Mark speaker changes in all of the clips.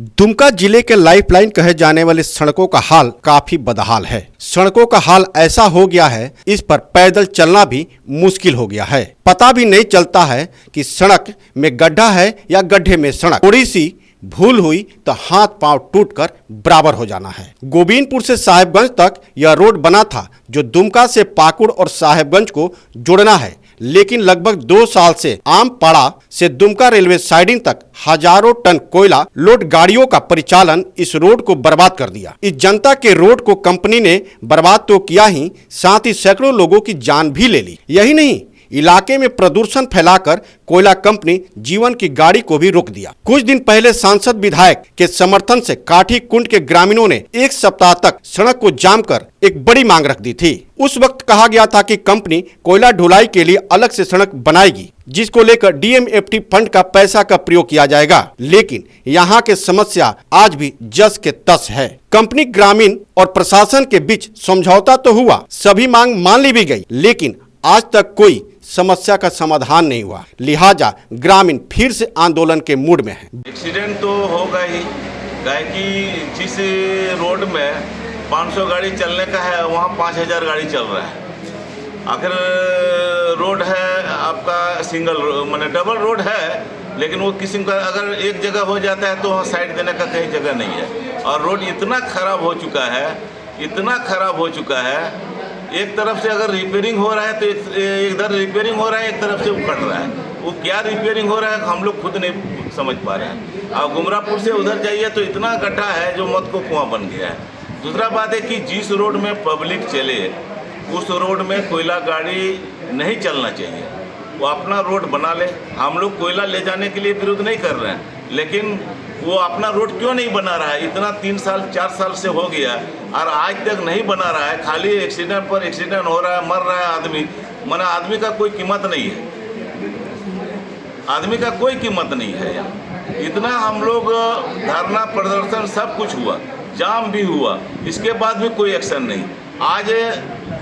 Speaker 1: दुमका जिले के लाइफलाइन कहे जाने वाली सड़कों का हाल काफी बदहाल है। सड़कों का हाल ऐसा हो गया है, इस पर पैदल चलना भी मुश्किल हो गया है। पता भी नहीं चलता है कि सड़क में गड्ढा है या गड्ढे में सड़क। थोड़ी सी भूल हुई तो हाथ पांव टूटकर बराबर हो जाना है। गोविंदपुर से साहेबगंज तक यह रोड बना था जो दुमका से पाकुड़ और साहेबगंज को जोड़ना है, लेकिन लगभग 2 साल से आमपाड़ा से दुमका रेलवे साइडिंग तक हजारों टन कोयला लोड गाड़ियों का परिचालन इस रोड को बर्बाद कर दिया। इस जनता के रोड को कंपनी ने बर्बाद तो किया ही, साथ ही सैकड़ों लोगों की जान भी ले ली। यही नहीं, इलाके में प्रदूषण फैलाकर कोयला कंपनी जीवन की गाड़ी को भी रोक दिया। कुछ दिन पहले सांसद विधायक के समर्थन से काठी कुंड के ग्रामीणों ने 1 सप्ताह तक सड़क को जाम कर एक बड़ी मांग रख दी थी। उस वक्त कहा गया था कि कंपनी कोयला ढुलाई के लिए अलग से सड़क बनाएगी, जिसको लेकर डीएमएफटी फंड का पैसा का प्रयोग किया जाएगा। लेकिन यहाँ के समस्या आज भी जस के तस है। कंपनी, ग्रामीण और प्रशासन के बीच समझौता तो हुआ, सभी मांग मान ली भी गई, लेकिन आज तक कोई समस्या का समाधान नहीं हुआ। लिहाजा ग्रामीण फिर से आंदोलन के मूड में है।
Speaker 2: एक्सीडेंट तो होगा ही, काहे कि जिस रोड में 500 गाड़ी चलने का है वहाँ 5000 गाड़ी चल रहा है। आखिर रोड है आपका सिंगल, माने डबल रोड है, लेकिन वो किसी का अगर एक जगह हो जाता है तो वहाँ साइड देने का कहीं जगह नहीं है। और रोड इतना खराब हो चुका है, इतना खराब हो चुका है, एक तरफ से अगर रिपेयरिंग हो रहा है तो इधर रिपेयरिंग हो रहा है, एक तरफ से उखड़ रहा है। वो क्या रिपेयरिंग हो रहा है हम लोग खुद नहीं समझ पा रहे हैं। और गुमरापुर से उधर जाइए तो इतना गड्ढा है जो मौत को कुआं बन गया है। दूसरा बात है कि जिस रोड में पब्लिक चले उस रोड में कोयला गाड़ी नहीं चलना चाहिए। वो अपना रोड बना ले। हम लोग कोयला ले जाने के लिए विरोध नहीं कर रहे हैं, लेकिन वो अपना रोड क्यों नहीं बना रहा है? इतना 3 साल 4 साल से हो गया और आज तक नहीं बना रहा है। खाली एक्सीडेंट पर एक्सीडेंट हो रहा है, मर रहा है आदमी। माना आदमी का कोई कीमत नहीं है, आदमी का कोई कीमत नहीं है यहाँ। इतना हम लोग धरना प्रदर्शन सब कुछ हुआ, जाम भी हुआ, इसके बाद भी कोई एक्शन नहीं। आज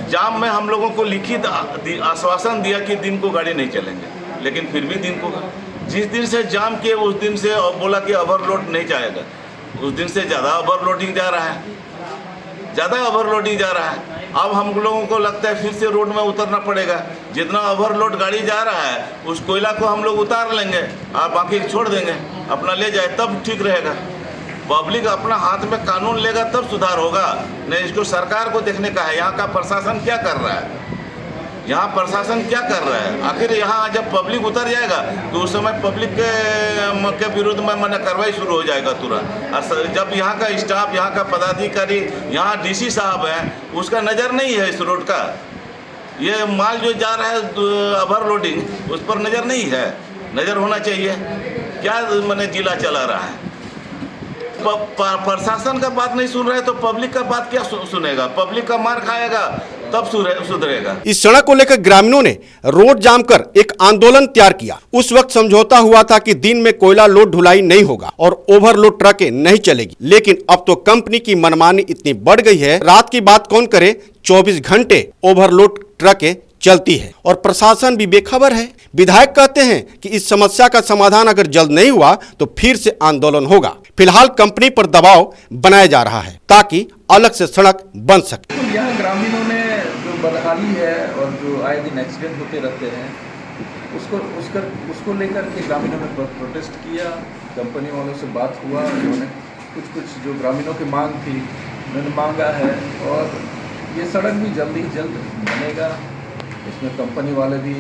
Speaker 2: जाम में हम लोगों को लिखित आश्वासन दिया कि दिन को गाड़ी नहीं चलेंगे, लेकिन फिर भी दिन को जिस दिन से जाम किए उस दिन से बोला कि ओवरलोड नहीं जाएगा। उस दिन से ज़्यादा ओवरलोडिंग जा रहा है, ज़्यादा ओवरलोडिंग जा रहा है। अब हम लोगों को लगता है फिर से रोड में उतरना पड़ेगा। जितना ओवरलोड गाड़ी जा रहा है उस कोयला को हम लोग उतार लेंगे और बाकी छोड़ देंगे, अपना ले जाए, तब ठीक रहेगा। पब्लिक अपना हाथ में कानून लेगा तब सुधार होगा। नहीं, इसको सरकार को देखने का है यहाँ का प्रशासन क्या कर रहा है, यहाँ प्रशासन क्या कर रहा है। आखिर यहाँ जब पब्लिक उतर जाएगा तो उस समय पब्लिक के विरुद्ध में मैंने कार्रवाई शुरू हो जाएगा तुरंत। और जब यहाँ का स्टाफ, यहाँ का पदाधिकारी, यहाँ डीसी साहब है, उसका नज़र नहीं है इस रोड का। ये माल जो जा रहा है ओवरलोडिंग, उस पर नज़र नहीं है। नज़र होना चाहिए। क्या मैंने जिला चला रहा है? प्रशासन का बात नहीं सुन रहे तो पब्लिक का बात क्या सुनेगा? पब्लिक का मार खाएगा तब सुधरेगा।
Speaker 1: इस सड़क को लेकर ग्रामीणों ने रोड जाम कर एक आंदोलन तैयार किया। उस वक्त समझौता हुआ था कि दिन में कोयला लोड ढुलाई नहीं होगा और ओवरलोड ट्रकें नहीं चलेगी, लेकिन अब तो कंपनी की मनमानी इतनी बढ़ गई है, रात की बात कौन करे, 24 घंटे ओवरलोड ट्रकें चलती है और प्रशासन भी बेखबर है। विधायक कहते हैं कि इस समस्या का समाधान अगर जल्द नहीं हुआ तो फिर से आंदोलन होगा। फिलहाल कंपनी पर दबाव बनाया जा रहा है ताकि अलग से सड़क बन सके।
Speaker 3: तो यहाँ ग्रामीणों ने जो बदहाली है और जो आए दिन एक्सीडेंट होते रहते हैं उसको लेकर के ग्रामीणों ने प्रोटेस्ट किया। कंपनी वालों से बात हुआ, उन्होंने कुछ जो ग्रामीणों की मांग थी उन्होंने मांगा है और ये सड़क भी जल्द ही जल्द बनेगा। इसमें कंपनी वाले भी,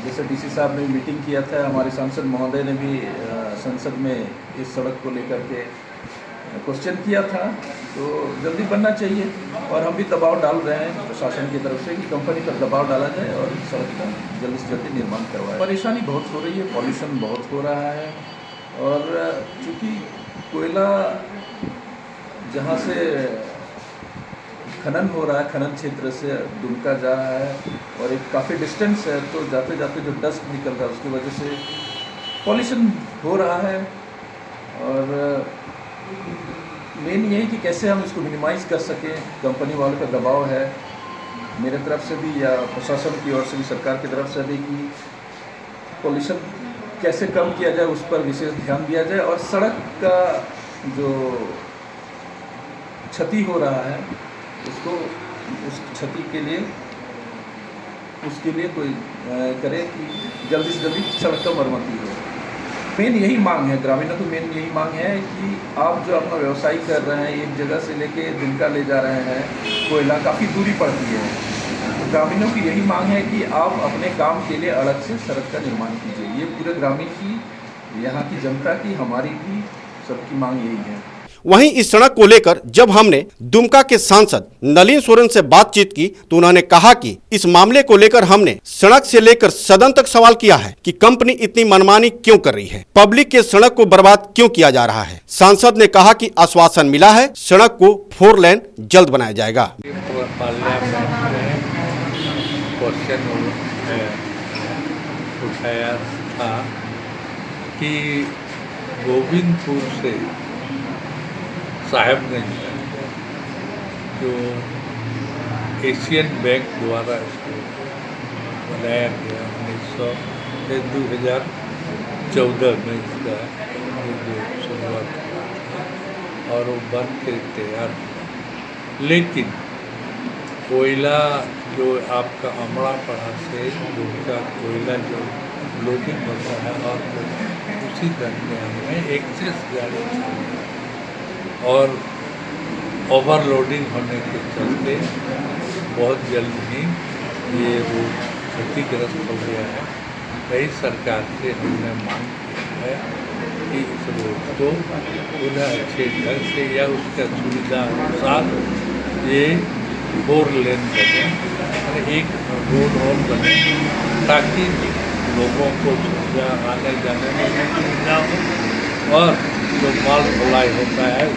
Speaker 3: जैसे डीसी साहब ने मीटिंग किया था, हमारे सांसद महोदय ने भी संसद में इस सड़क को लेकर के क्वेश्चन किया था, तो जल्दी बनना चाहिए। और हम भी दबाव डाल रहे हैं प्रशासन की तरफ से कि कंपनी पर दबाव डाला जाए और सड़क का जल्दी से जल्दी निर्माण करवाए। परेशानी बहुत हो रही है, पॉल्यूशन बहुत हो रहा है और चूँकि कोयला जहाँ से खनन हो रहा है, खनन क्षेत्र से दुमका जा रहा है और एक काफ़ी डिस्टेंस है, तो जाते जाते जो डस्ट निकल रहा है उसकी वजह से पॉल्यूशन हो रहा है। और मेन यही कि कैसे हम इसको मिनिमाइज़ कर सकें। कंपनी वालों का दबाव है मेरे तरफ से भी या प्रशासन की ओर से भी, सरकार की तरफ से भी, कि पॉल्यूशन कैसे कम किया जाए उस पर विशेष ध्यान दिया जाए, और सड़क का जो क्षति हो रहा है उसको, उस क्षति के लिए उसके लिए कोई करे कि जल्दी से जल्दी सड़क का मरम्मती हो। मेन यही मांग है, ग्रामीणों की मेन यही मांग है कि आप जो अपना व्यवसाय कर रहे हैं, एक जगह से लेके दुमका ले जा रहे हैं, कोयला काफ़ी दूरी पड़ती है, तो ग्रामीणों की यही मांग है कि आप अपने काम के लिए अलग से सड़क का निर्माण कीजिए। ये पूरे ग्रामीण की, यहाँ की जनता की, हमारी भी, सबकी मांग यही है।
Speaker 1: वहीं इस सड़क को लेकर जब हमने दुमका के सांसद नलिन सोरेन से बातचीत की तो उन्होंने कहा कि इस मामले को लेकर हमने सड़क से लेकर सदन तक सवाल किया है कि कंपनी इतनी मनमानी क्यों कर रही है, पब्लिक के सड़क को बर्बाद क्यों किया जा रहा है। सांसद ने कहा कि आश्वासन मिला है, सड़क को 4 लेन जल्द बनाया जाएगा।
Speaker 4: उठाया था कि गोविंदपुर से साहेबगंज जो एशियन बैंक द्वारा इसको बनाया गया 2014 में इसका जो शुरुआत हुआ था और वो बन के तैयार, लेकिन कोयला जो आपका अमड़ा पड़ा से दुमका कोयला जो लोडिंग होता है और उसी दरमियान में एक्सेस गाड़ी और ओवरलोडिंग होने के चलते बहुत जल्द ही ये रोड क्षतिग्रस्त हो गया है। कई सरकार से हमने मांग की है कि इस रोड को पुनः अच्छे ढंग से या उसका सुविधा अनुसार ये 4 लेन बने और एक रोड और बने ताकि लोगों को सुविधा, आने जाने में सुविधा हो और जो माल ढुलाई होता है।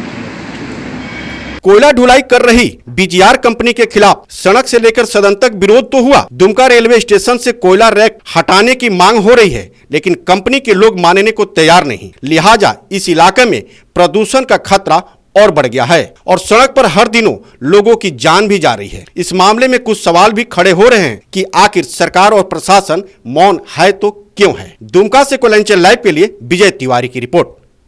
Speaker 1: कोयला ढुलाई कर रही बीजीआर कंपनी के खिलाफ सड़क से लेकर सदन तक विरोध तो हुआ। दुमका रेलवे स्टेशन से कोयला रैक हटाने की मांग हो रही है, लेकिन कंपनी के लोग मानने को तैयार नहीं। लिहाजा इस इलाके में प्रदूषण का खतरा और बढ़ गया है और सड़क पर हर दिनों लोगों की जान भी जा रही है। इस मामले में कुछ सवाल भी खड़े हो रहे हैं कि आखिर सरकार और प्रशासन मौन है तो क्यों है। दुमका से कोयलांचल लाइव के लिए विजय तिवारी की रिपोर्ट।